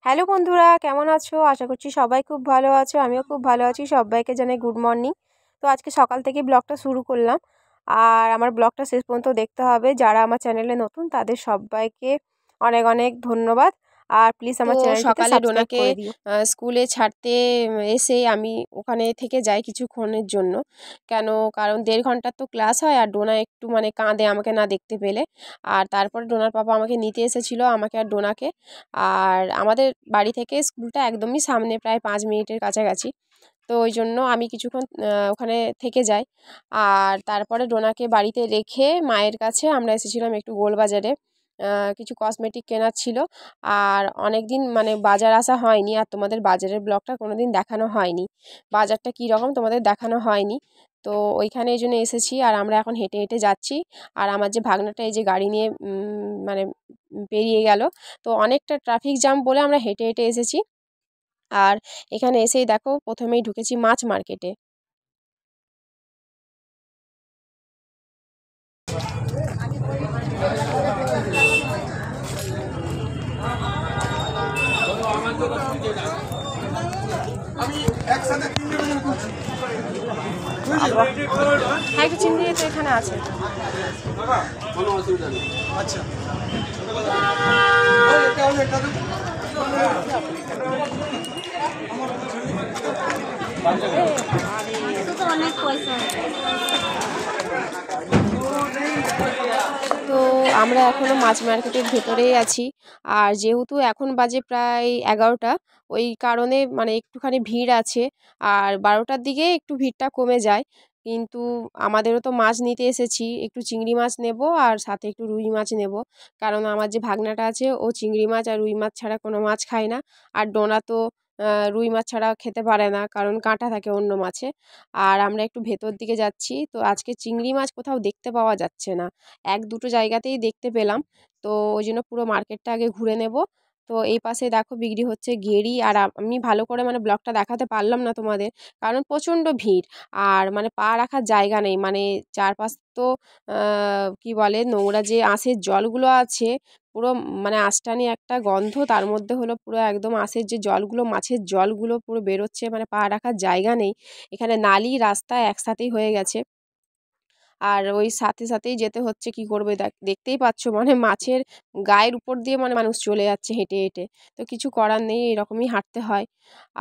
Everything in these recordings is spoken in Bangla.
হ্যালো বন্ধুরা, কেমন আছো? আশা করছি সবাই খুব ভালো আছো। আমিও খুব ভালো আছি। সবাইকে জানাই গুড মর্নিং। তো আজকে সকাল থেকে ব্লগটা শুরু করলাম। আর আমার ব্লগটা শেষ পর্যন্ত দেখতে হবে। যারা আমার চ্যানেলে নতুন তাদের সবাইকে অনেক অনেক ধন্যবাদ। আর প্লিজ তো আমার চ্যানেলটিকে সকালে সাবস্ক্রাইব ডোনাকে করে দিও। স্কুলে ছাড়তে এসে আমি ওখানে থেকে যাই কিছুক্ষণের জন্য। কারণ 1.5 ঘন্টার তো ক্লাস হয়, আর ডোনা একটু মানে কাঁদে আমাকে না দেখতে পেলে। আর তারপরে ডোনার পাপা আমাকে নিতে এসেছিলো, আমাকে আর ডোনাকে। আর আমাদের বাড়ি থেকে স্কুলটা একদমই সামনে, প্রায় 5 মিনিটের কাছাকাছি। তো ওই জন্য আমি কিছুক্ষণ ওখানে থেকে যাই। আর তারপরে ডোনাকে বাড়িতে রেখে মায়ের কাছে আমরা এসেছিলাম একটু গোলবাজারে। কিছু কসমেটিক কেনার ছিল। আর অনেক দিন মানে বাজার আসা হয়নি, আর তোমাদের বাজারের ব্লগটা কোনো দিন দেখানো হয়নি। বাজারটা কী রকম তোমাদের দেখানো হয়নি। তো ওইখানে এই জন্য এসেছি, আর আমরা এখন হেঁটে হেঁটে যাচ্ছি। আর আমার যে ভাগনাটা এই যে গাড়ি নিয়ে মানে পেরিয়ে গেল। তো অনেকটা ট্রাফিক জ্যাম বলে আমরা হেঁটে হেঁটে এসেছি। আর এখানে এসেই দেখো প্রথমেই ঢুকেছি মাছ মার্কেটে। হ্যাঁ, একটু চিংড়ি তো এখানে আছে। আচ্ছা তো আমরা এখনও মাছ মার্কেটের ভেতরেই আছি। আর যেহেতু এখন বাজে প্রায় 11টা, ওই কারণে মানে একটুখানি ভিড় আছে। আর 12টার দিকে একটু ভিড়টা কমে যায়। কিন্তু আমাদেরও তো মাছ নিতে এসেছি, একটু চিংড়ি মাছ নেব আর সাথে একটু রুই মাছ নেব। কারণ আমার যে ভাগনাটা আছে ও চিংড়ি মাছ আর রুই মাছ ছাড়া কোনো মাছ খায় না। আর ডোনা তো রুই মাছ ছাড়া খেতে পারে না, কারণ কাঁটা থাকে অন্য মাছে। আর আমরা একটু ভেতর দিকে যাচ্ছি, তো আজকে চিংড়ি মাছ কোথাও দেখতে পাওয়া যাচ্ছে না। 1-2টো জায়গাতেই দেখতে পেলাম। তো ওই জন্য পুরো মার্কেটটা আগে ঘুরে নেব। তো এই পাশে দেখো বিক্রি হচ্ছে গেড়ি। আর আমি ভালো করে মানে ব্লগটা দেখাতে পারলাম না তোমাদের, কারণ প্রচণ্ড ভিড়। আর মানে পা রাখার জায়গা নেই, মানে চারপাশ তো কি বলে নোংরা যে আঁশের জলগুলো আছে, পুরো মানে আঁশটানি একটা গন্ধ। তার মধ্যে হলো পুরো একদম আঁশের যে জলগুলো, মাছের জলগুলো পুরো বেরোচ্ছে, মানে পা রাখার জায়গা নেই। এখানে নালি রাস্তা একসাথেই হয়ে গেছে। আর ওই সাথে সাথেই যেতে হচ্ছে, কি করবে দেখতেই পাচ্ছ, মানে মাছের গায়ের উপর দিয়ে মানে মানুষ চলে যাচ্ছে হেঁটে হেঁটে। তো কিছু করার নেই, এরকমই হাঁটতে হয়।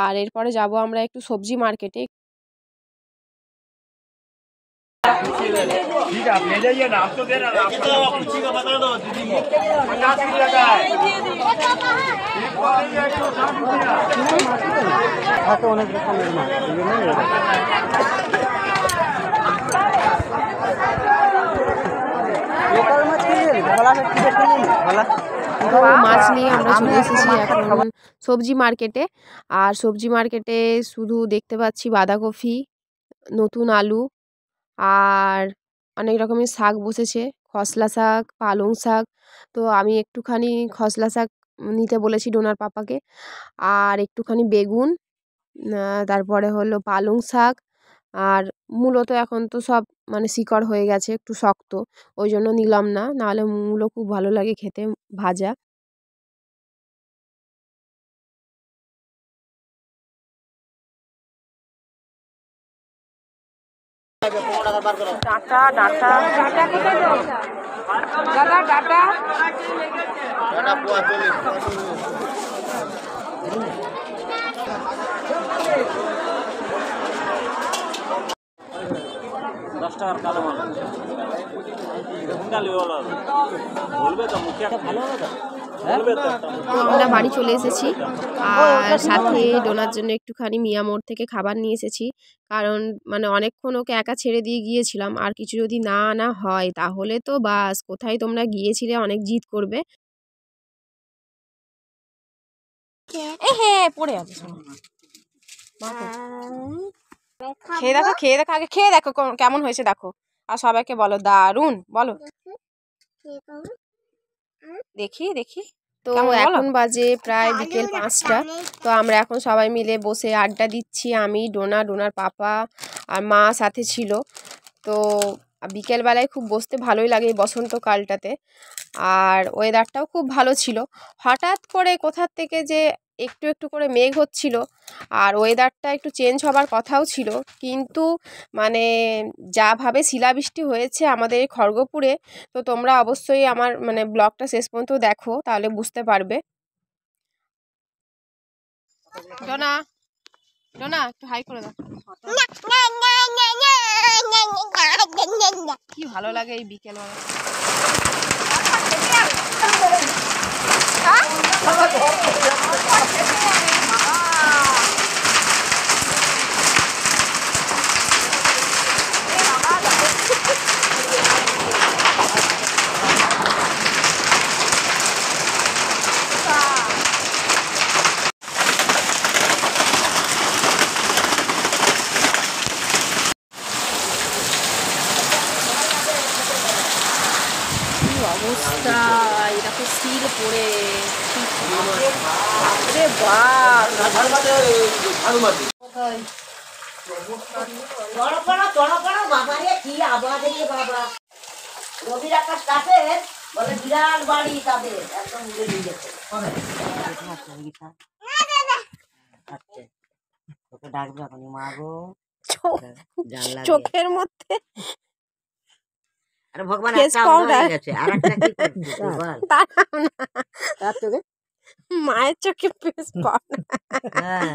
আর এরপরে যাব আমরা একটু সবজি মার্কেটে। ठीक है, आप ले जाइए ना, आप तो दे रहा है, आप कुछ का बता दो दीदी, 50 की लगा है হাতে অনেক রকমের মাছ লোকাল মাছ কিনলেন ভোলা থেকে কিনলেন ভোলা। তো মাছ নিয়ে আমরা চলে এসেছি এখন সবজি মার্কেটে। আর সবজি মার্কেটে শুধু দেখতে পাচ্ছি বাঁধাকপি, নতুন আলু, আর অনেক রকমের শাক বসেছে, খসলা শাক, পালং শাক। তো আমি একটুখানি খসলা শাক নিতে বলেছি ডোনার পাপাকে। আর একটুখানি বেগুন, তারপরে হলো পালং শাক। আর মূলো তো এখন তো সব মানে শিকড় হয়ে গেছে, একটু শক্ত, ওই জন্য নিলাম না, নাহলে মূলো খুব ভালো লাগে খেতে ভাজা। ডাঁটা ডাঁটা দাদা ডাঁটা। তো আমরা বাড়ি চলে এসেছি। আর সাথে ডোনার জন্য একটুখানি মিয়া মোড় থেকে খাবার নিয়ে এসেছি। কারণ মানে অনেকক্ষণ ওকে একা ছেড়ে দিয়ে গিয়েছিলাম, আর কিছু যদি না আনা হয় তাহলে তো বাস, কোথায় তোমরা গিয়েছিলে অনেক জিদ করবে। হ্যাঁ, পড়ে আছে। খেয়ে দেখো, খেয়ে দেখো, আগে খেয়ে দেখো কেমন হয়েছে দেখো। আর সবাইকে বলো দারুন, বলো দেখি দেখি। তো এখন বাজে প্রায় বিকেল 5টা। তো আমরা এখন সবাই মিলে বসে আড্ডা দিচ্ছি, আমি, ডোনা, ডোনার পাপা আর মা সাথে ছিল। তো বিকেলবেলায় খুব বসতে ভালোই লাগে এই বসন্তকালটাতে। আর ওয়েদারটাও খুব ভালো ছিল। হঠাৎ করে কোথার থেকে যে একটু একটু করে মেঘ হচ্ছিল আর ওয়েদারটা একটু চেঞ্জ হবার কথাও ছিল, কিন্তু মানে যাভাবে শিলাবৃষ্টি হয়েছে আমাদের এই খড়গপুরে, তো তোমরা অবশ্যই আমার মানে ব্লগটা শেষ পর্যন্ত দেখো, তাহলে বুঝতে পারবে। ডোনা, ডোনা একটু হাই করে দাও। কি ভালো লাগে এই বিকেলবেলা। অবস্থা এরকম শিল পড়ে রবির আকাশ কাছে বলে বিরাট বাড়ি তাদের একদম উড়ে নিয়ে গেছে। তোকে ডাকবে এখন মা গো চোখের মধ্যে আরে ভগবান ফেস একটা পাউডার হয়ে গেছে আর একটা কি করছিস বল দাঁড়াও না, তার চোখে মায়ের চোখে ফেস পাউডার হ্যাঁ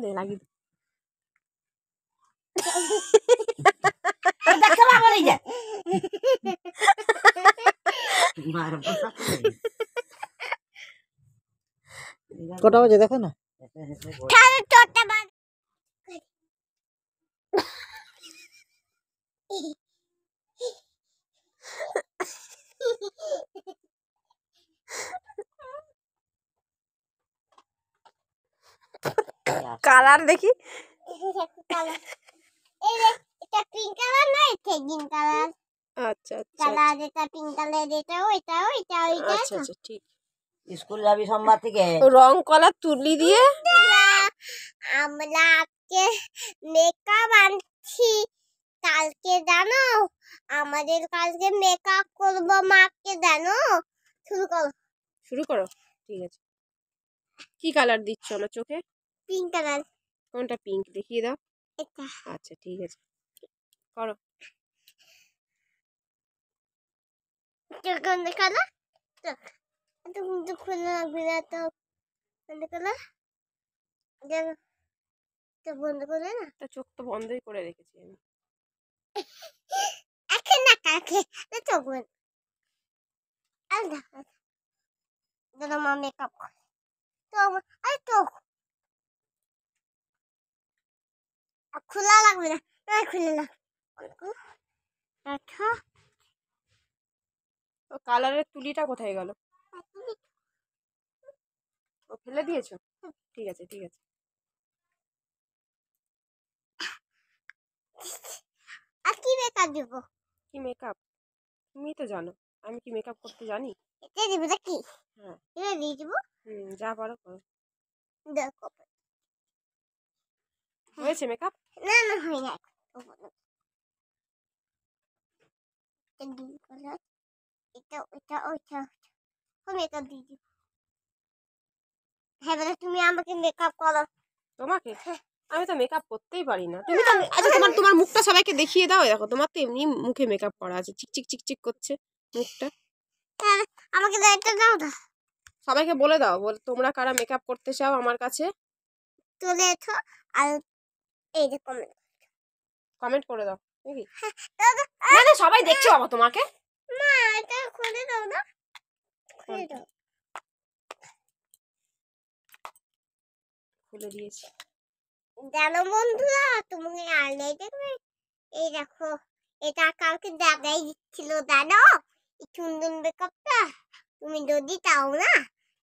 দে লাগি দেখতে পাবো না যে মার বসা কটা বাজে দেখো না কালার দেখি। আচ্ছা আচ্ছা আচ্ছা আচ্ছা ঠিক। স্কুল যাবি সোমবার থেকে রং কলার তুলি দিয়ে আমরা আজকে মেকআপ আনছি। কালকে জানো আমাদের কালকে মেকআপ করবো মাকে জানো। শুরু করো। শুরু করো, ঠিক আছে। কি কালার দিচ্ছ আমার চোখে? Pink colour. কোনটা পিঙ্ক দেখিয়ে দাও। এটা আচ্ছা ঠিক আছে, করো। চোখ বন্ধ করো। চোখ এত কিন্তু খুলে রাখবি না তো। বন্ধ করো। জানো চোখ বন্ধ করে না। তা চোখ তো বন্ধই করে রেখেছি আমি। এখন না কাকে চোখ বন্ধ। আলাদা যেন মা মেকআপ করে তো আরে চোখ খোলা লাগবে না। খুলে লাগ আচ্ছা ও কালারের তুলিটা কোথায় গেল? ও ফেলে দিয়েছো? ঠিক আছে ঠিক আছে। আর কি মেকআপ দিব? কি মেকআপ? তুমি তো জানো আমি কি মেকআপ করতে জানি। এটা দিব নাকি? হ্যাঁ এটা দিয়ে দিব। যা পারো করো। দেখো হয়েছে মেকআপ? না না হয় না। এটা ওইটা ওইটা মেকআপ দিয়ে দিব। হ্যাঁ বলে তুমি আমাকে মেকআপ করো। তোমাকে? আমি তো মেকআপ করতেই পারি না। তুমি তো আচ্ছা তোমার মুখটা সবাইকে দেখিয়ে দাও। দেখো তোমার তো এমনি মুখে মেকআপ করা আছে, চিকচিক চিকচিক করছে মুখটা। আমাকে দায়িত্ব দাও না। সবাইকে বলে দাও, বলে তোমরা কারা মেকআপ করতে চাও আমার কাছে চলে এসো আর এই যে কমেন্ট কমেন্ট করে দাও নাকি? না না সবাই দেখছো বাবা তোমাকে। মা এটা খুলে দাও না। খুলে দাও। খুলে দিয়েছি। জানো বন্ধুরা তুমি আনলাই দেখবে। এই দেখো এটা কাউকে দেখাই দিচ্ছিল জানো এই সুন্দর মেকআপটা। তুমি যদি চাও না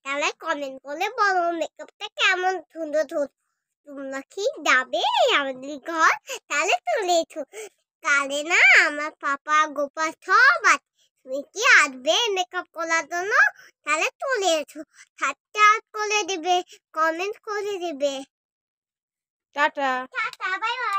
তাহলে কমেন্ট করে বলো মেকআপটা কেমন সুন্দর। তোমরা কি যাবে আমাদের ঘর? তাহলে চলে এসো। কালে না আমার পাপা গোপাল সব আছে। তুমি কি আসবে মেকআপ করার জন্য? তাহলে চলে এসো। সাবস্ক্রাইব করে দিবে, কমেন্ট করে দিবে। টাটা। Tata bye bye.